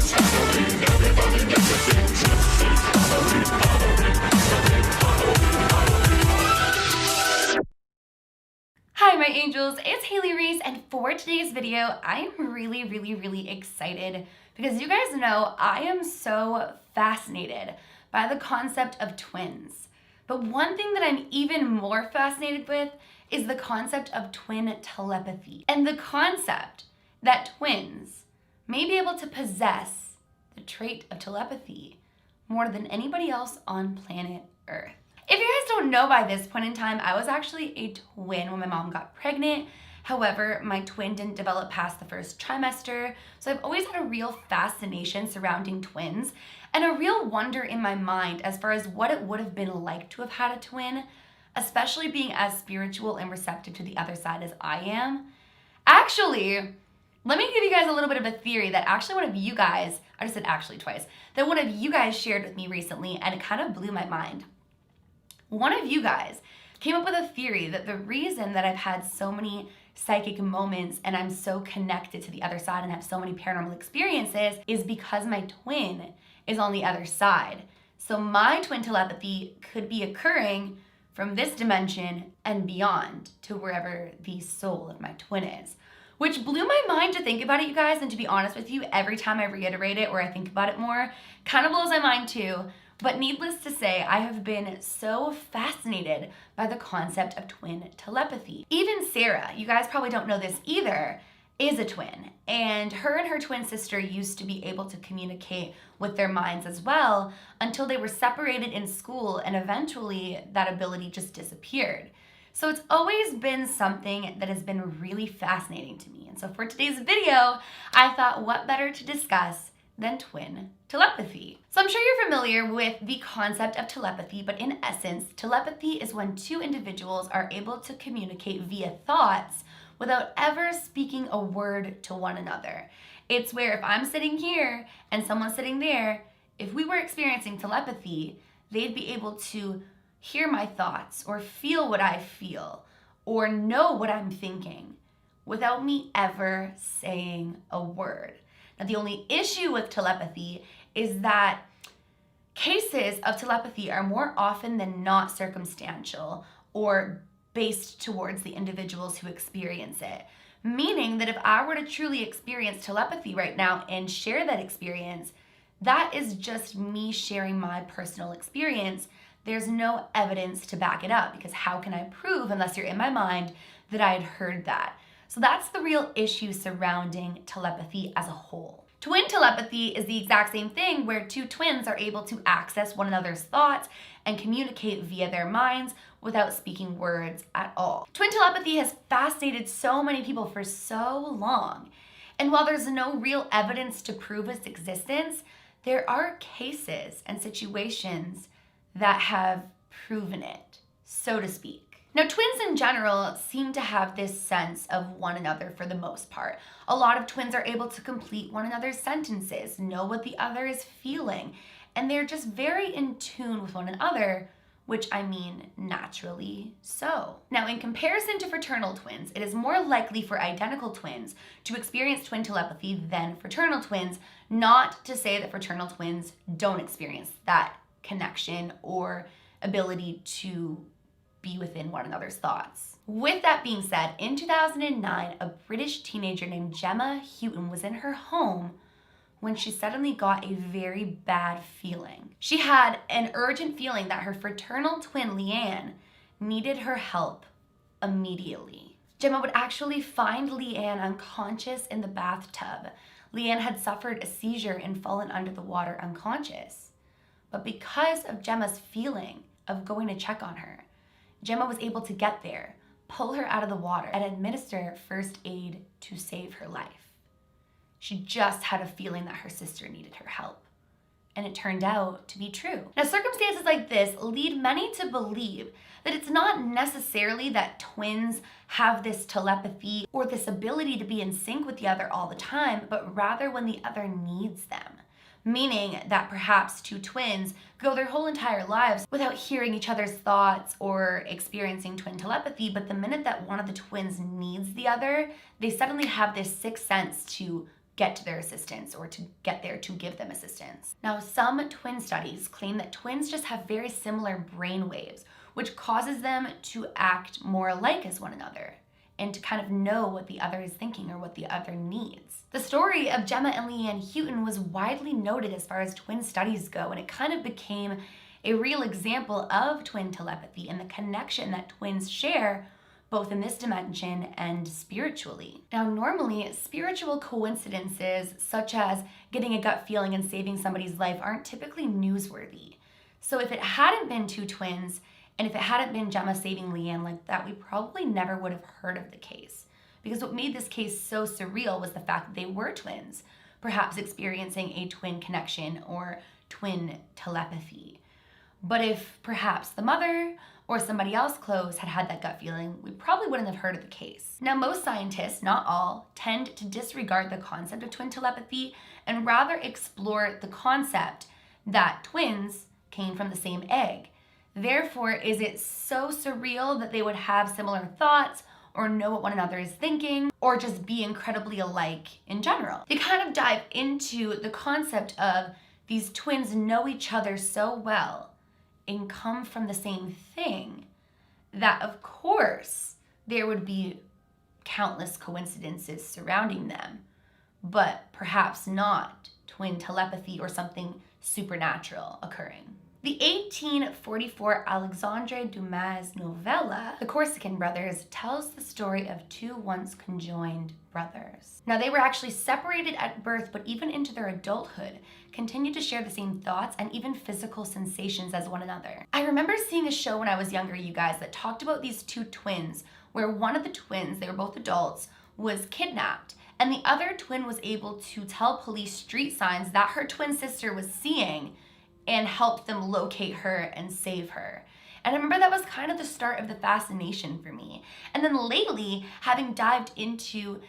Hi my angels, it's Haley Reese, and for today's video, I am really excited because you guys know I am so fascinated by the concept of twins. But one thing that I'm even more fascinated with is the concept of twin telepathy and the concept that twins may be able to possess the trait of telepathy more than anybody else on planet Earth. If you guys don't know by this point in time, I was actually a twin when my mom got pregnant. However, my twin didn't develop past the first trimester, so I've always had a real fascination surrounding twins and a real wonder in my mind as far as what it would have been like to have had a twin, especially being as spiritual and receptive to the other side as I am. Actually, let me give you guys a little bit of a theory that actually one of you guys, I just said actually twice, that one of you guys shared with me recently, and it kind of blew my mind. One of you guys came up with a theory that the reason that I've had so many psychic moments and I'm so connected to the other side and have so many paranormal experiences is because my twin is on the other side. So my twin telepathy could be occurring from this dimension and beyond to wherever the soul of my twin is. Which blew my mind to think about it, you guys, and to be honest with you, every time I reiterate it or I think about it more, kind of blows my mind too. But needless to say, I have been so fascinated by the concept of twin telepathy. Even Sarah, you guys probably don't know this either, is a twin. And her twin sister used to be able to communicate with their minds as well until they were separated in school, and eventually that ability just disappeared. So it's always been something that has been really fascinating to me. And so for today's video, I thought what better to discuss than twin telepathy. So I'm sure you're familiar with the concept of telepathy, but in essence, telepathy is when two individuals are able to communicate via thoughts without ever speaking a word to one another. It's where if I'm sitting here and someone's sitting there, if we were experiencing telepathy, they'd be able to hear my thoughts or feel what I feel or know what I'm thinking without me ever saying a word. Now, the only issue with telepathy is that cases of telepathy are more often than not circumstantial or based towards the individuals who experience it. Meaning that if I were to truly experience telepathy right now and share that experience, that is just me sharing my personal experience. There's no evidence to back it up because how can I prove, unless you're in my mind, that I had heard that? So that's the real issue surrounding telepathy as a whole. Twin telepathy is the exact same thing where two twins are able to access one another's thoughts and communicate via their minds without speaking words at all. Twin telepathy has fascinated so many people for so long. And while there's no real evidence to prove its existence, there are cases and situations that have proven it, so to speak. Now, twins in general seem to have this sense of one another for the most part. A lot of twins are able to complete one another's sentences, know what the other is feeling, and they're just very in tune with one another, which I mean naturally so. Now, in comparison to fraternal twins, it is more likely for identical twins to experience twin telepathy than fraternal twins, not to say that fraternal twins don't experience that connection or ability to be within one another's thoughts. With that being said, in 2009, a British teenager named Gemma Houghton was in her home when she suddenly got a very bad feeling. She had an urgent feeling that her fraternal twin, Leanne, needed her help immediately. Gemma would actually find Leanne unconscious in the bathtub. Leanne had suffered a seizure and fallen under the water unconscious. But because of Gemma's feeling of going to check on her, Gemma was able to get there, pull her out of the water, and administer first aid to save her life. She just had a feeling that her sister needed her help. And it turned out to be true. Now, circumstances like this lead many to believe that it's not necessarily that twins have this telepathy or this ability to be in sync with the other all the time, but rather when the other needs them. Meaning that perhaps two twins go their whole entire lives without hearing each other's thoughts or experiencing twin telepathy, but the minute that one of the twins needs the other, they suddenly have this sixth sense to get to their assistance or to get there to give them assistance. Now, some twin studies claim that twins just have very similar brain waves, which causes them to act more alike as one another and to kind of know what the other is thinking or what the other needs. The story of Gemma and Leanne Houghton was widely noted as far as twin studies go, and it kind of became a real example of twin telepathy and the connection that twins share both in this dimension and spiritually. Now, normally, spiritual coincidences such as getting a gut feeling and saving somebody's life aren't typically newsworthy. So if it hadn't been two twins, and if it hadn't been Gemma saving Leanne like that, we probably never would have heard of the case. Because what made this case so surreal was the fact that they were twins, perhaps experiencing a twin connection or twin telepathy. But if perhaps the mother or somebody else close had had that gut feeling, we probably wouldn't have heard of the case. Now, most scientists, not all, tend to disregard the concept of twin telepathy and rather explore the concept that twins came from the same egg. Therefore, is it so surreal that they would have similar thoughts or know what one another is thinking or just be incredibly alike in general? They kind of dive into the concept of these twins know each other so well and come from the same thing that, of course, there would be countless coincidences surrounding them, but perhaps not twin telepathy or something supernatural occurring. The 1844 Alexandre Dumas novella, The Corsican Brothers, tells the story of two once conjoined brothers. Now, they were actually separated at birth, but even into their adulthood, continued to share the same thoughts and even physical sensations as one another. I remember seeing a show when I was younger, you guys, that talked about these two twins, where one of the twins, they were both adults, was kidnapped, and the other twin was able to tell police street signs that her twin sister was seeing and help them locate her and save her. And I remember that was kind of the start of the fascination for me. And then lately, having dived into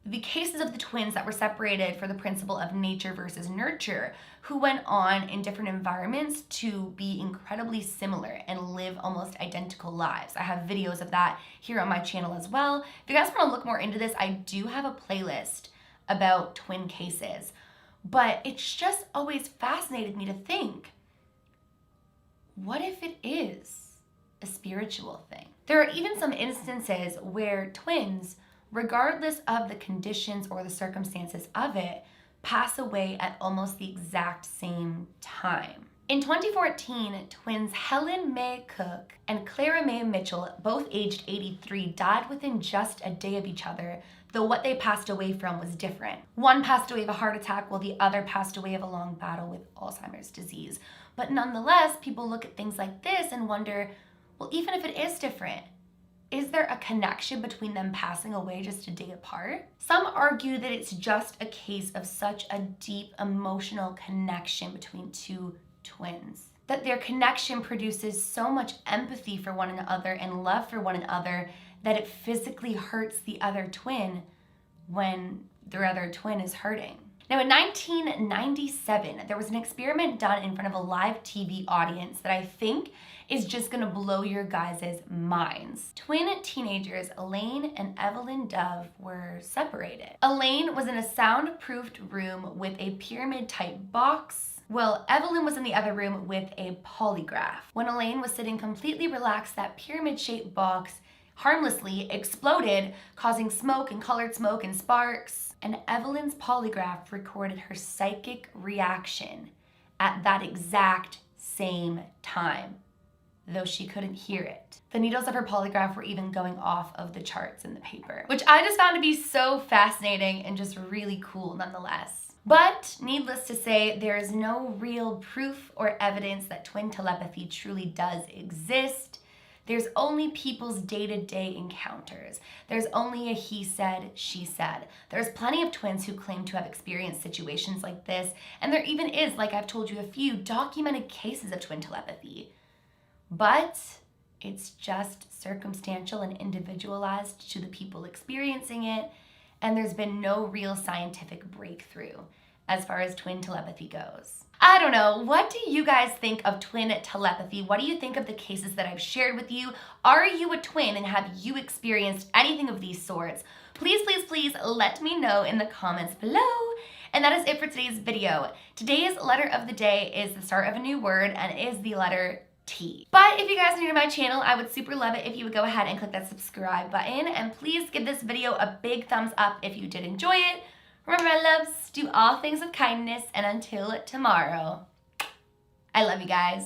the cases of the twins that were separated for the principle of nature versus nurture, who went on in different environments to be incredibly similar and live almost identical lives. I have videos of that here on my channel as well. If you guys want to look more into this, I do have a playlist about twin cases. But it's just always fascinated me to think, what if it is a spiritual thing? There are even some instances where twins, regardless of the conditions or the circumstances of it, pass away at almost the exact same time. In 2014, twins Helen Mae Cook and Clara Mae Mitchell, both aged 83, died within just a day of each other, though what they passed away from was different. One passed away of a heart attack while the other passed away of a long battle with Alzheimer's disease. But nonetheless, people look at things like this and wonder, well, even if it is different, is there a connection between them passing away just a day apart? Some argue that it's just a case of such a deep emotional connection between two twins, that their connection produces so much empathy for one another and love for one another that it physically hurts the other twin when their other twin is hurting. Now, in 1997, there was an experiment done in front of a live TV audience that I think is just gonna blow your guys' minds. Twin teenagers Elaine and Evelyn Dove were separated. Elaine was in a soundproofed room with a pyramid-type box, while Evelyn was in the other room with a polygraph. When Elaine was sitting completely relaxed, that pyramid-shaped box harmlessly exploded, causing smoke and colored smoke and sparks. And Evelyn's polygraph recorded her psychic reaction at that exact same time, though she couldn't hear it. The needles of her polygraph were even going off of the charts in the paper, which I just found to be so fascinating and just really cool nonetheless. But needless to say, there is no real proof or evidence that twin telepathy truly does exist. There's only people's day-to-day encounters. There's only a he said, she said. There's plenty of twins who claim to have experienced situations like this, and there even is, like I've told you, a few documented cases of twin telepathy. But it's just circumstantial and individualized to the people experiencing it, and there's been no real scientific breakthrough as far as twin telepathy goes. I don't know, what do you guys think of twin telepathy? What do you think of the cases that I've shared with you? Are you a twin and have you experienced anything of these sorts? please, please, please let me know in the comments below. And that is it for today's video. Today's letter of the day is the start of a new word, and it is the letter T. But if you guys are new to my channel, I would super love it if you would go ahead and click that subscribe button, and please give this video a big thumbs up if you did enjoy it. Remember, my loves, do all things with kindness, and until tomorrow, I love you guys.